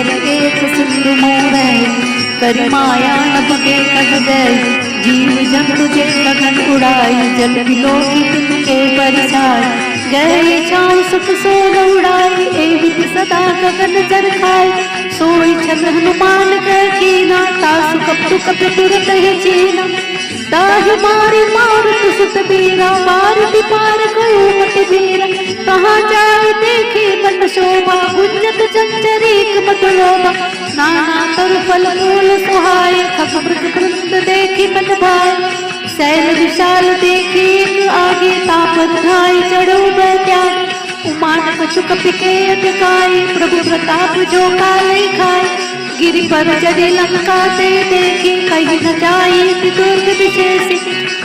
कर एक सिंधु मोर करी माया नभ के कट गए जीव जंतु जे गगन उड़ाई जल बिलो की तिनके बरसाए गए छाव सुख सो उड़ाई एवं सदा गगन जर खाए सोई छल हनुमान कर कीना तासु कपटु कप तुरत है चीना दाहि मारे मारुत सुत बीरा पार पार गयो मत बीरा कहाँ जाए देखे मन शोभा गुंजत चंचरीक मत लोभा नाना तरु फल मूल सुहाय खग मृग वृंद देखी मन भाए शैल विशाल देखी आगे तापन धाय चढ़ो बैत्याग उमान कछु कपिके अधिकाई प्रभु प्रताप जो काले खाए गिरि पर चढ़े लंका से देखी कहीं न जाई दुर्ग विशेष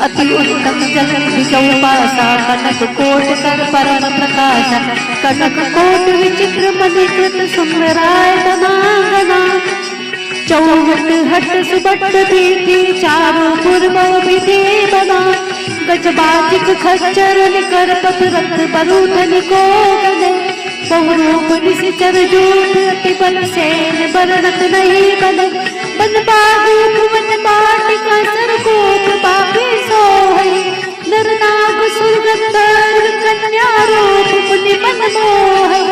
अति उत्तम जल विचौपासा कनक कोट कर परम प्रकाशा कनक कोट विचित्र मणिकृत सुंदराय धनागना चौहट हट सुबट दीठी चारों पूर्व विधि बना गजबाजिक खच्चर निकर पथ रथ बरूधन को गले बहुरूप निशिचर जूट अति बल सेन बरनत नहीं बने बन बाहु भुवन बाटिका सरकोप बापी सोहै नर नाग सुरगंधर्व कन्या रूप मुनि मन मोहै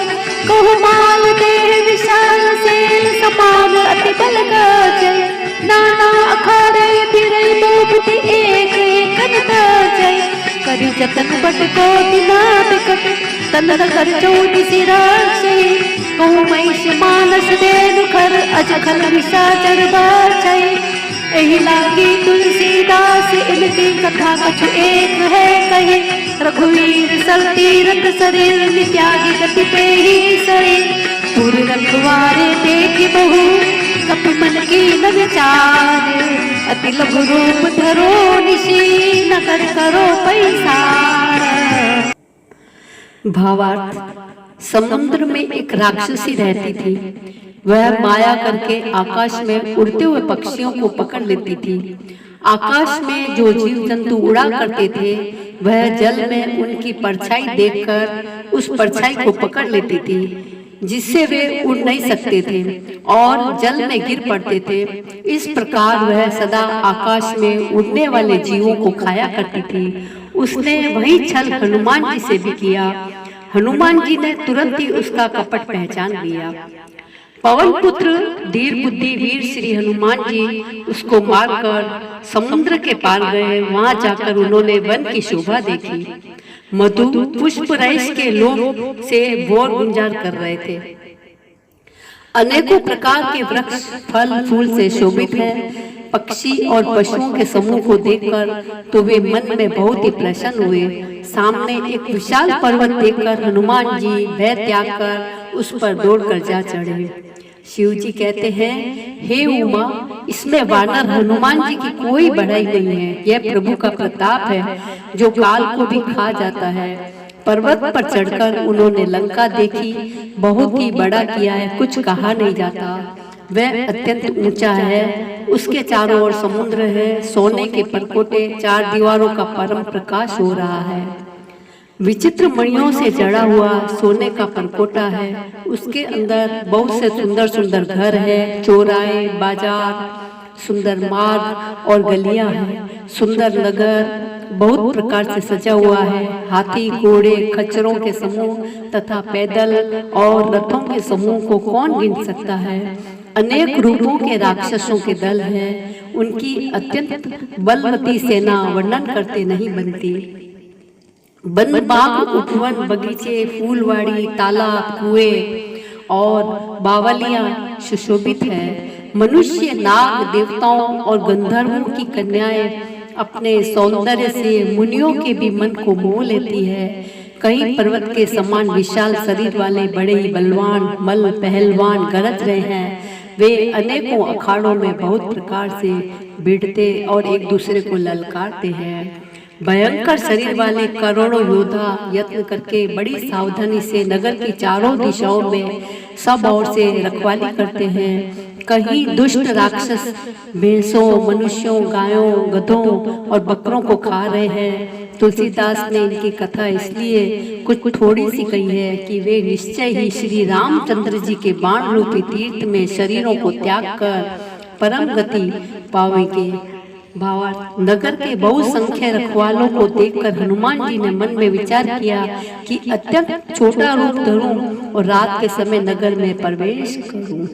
कहु माल देह विशाल सेन समान अति बल गजय नाना अखाड़े फिरै बहुपति एक एक जय करि जतन बट को दिना बिकट तन कर चौदि सिराशे कहु महिष मानस देनु खर अजखल निशाचर बाछै एहि लागी तुलसीदास इनकी कथा कछु एक है कहे रघुवीर सर तीरथ शरीर नित्यागी गति पे ही सरे पुर रखवारे देखि बहु कप मन की न विचार अति लघु रूप धरो निशी नगर करो पैसार। भावार्थ, समुद्र में एक राक्षसी रहती थी। वह माया करके आकाश में उड़ते हुए पक्षियों को पकड़ लेती थी। आकाश में जो जीव जंतु उड़ा करते थे वह जल में उनकी परछाई देखकर उस परछाई को पकड़ लेती थी, जिससे वे उड़ नहीं सकते थे और जल में गिर पड़ते थे। इस प्रकार वह सदा आकाश में उड़ने वाले जीवों को खाया करती थी। उसने वही छल हनुमान जी से भी किया। हनुमान जी ने तुरंत ही उसका कपट पहचान लिया। पवन पुत्र धीर बुद्धि वीर श्री हनुमान जी उसको मारकर समुद्र के पार गए। वहां जाकर उन्होंने वन की शोभा देखी। मधु पुष्प रईस के लोग से बोर गुंजार कर रहे थे। अनेकों प्रकार के वृक्ष फल फूल से शोभित हैं। पक्षी और पशुओं के समूह को देखकर तो वे मन में बहुत ही प्रसन्न हुए। सामने एक विशाल पर्वत देखकर हनुमान जी भय त्याग कर उस पर दौड़कर जा चढ़े। शिव जी कहते हैं, हे उमा, इसमें वानर हनुमान जी की कोई बढ़ाई नहीं है। यह प्रभु का प्रताप है जो काल को भी खा जाता है। पर्वत पर चढ़कर उन्होंने लंका देखी। बहुत ही बड़ा किया है, कुछ कहा नहीं जाता। वह अत्यंत ऊंचा है। उसके चारों ओर समुद्र है। सोने के परकोटे, चार दीवारों का परम प्रकाश हो रहा है। विचित्र मणियों से जड़ा हुआ सोने का परकोटा है। उसके अंदर बहुत से सुंदर सुंदर घर है, चौराहे, बाजार, सुंदर मार्ग और गलियां हैं। सुंदर नगर बहुत प्रकार से सजा हुआ है। हाथी, घोड़े, खच्चरों के समूह तथा पैदल और रथों के समूह को कौन गिन सकता है। अनेक रूपों के राक्षसों के दल हैं। उनकी अत्यंत बलवती सेना वर्णन करते नहीं बनती। वन बाग, उपवन, बगीचे, फूलवाड़ी, तालाब, कुएं और बावलियां सुशोभित है। मनुष्य, नाग, देवताओं और गंधर्वों की कन्याएं अपने सौंदर्य से मुनियों के भी मन को मोह लेती है। कई पर्वत के समान विशाल शरीर वाले बड़े बलवान मल पहलवान गरज रहे हैं। वे अनेकों अखाड़ों में बहुत प्रकार से भिड़ते और एक दूसरे को ललकारते हैं। भयंकर शरीर वाले करोड़ों योद्धा यत्न करके बड़ी सावधानी से नगर की चारों दिशाओं में सब ओर से रखवाली करते हैं। कहीं दुष्ट राक्षस भैंसों, मनुष्यों, गायों, गधों और बकरों को खा रहे हैं। तुलसीदास ने इनकी कथा इसलिए कुछ थोड़ी सी कही है कि वे निश्चय ही श्री रामचंद्र जी के बाण रूपी तीर्थ में शरीरों को त्याग कर परम गति पावेंगे। भावार्थ, नगर के बहुसंख्य रखवालों को देखकर हनुमान जी ने मन में विचार किया कि अत्यंत छोटा रूप धरूं और रात के समय नगर में प्रवेश करूं।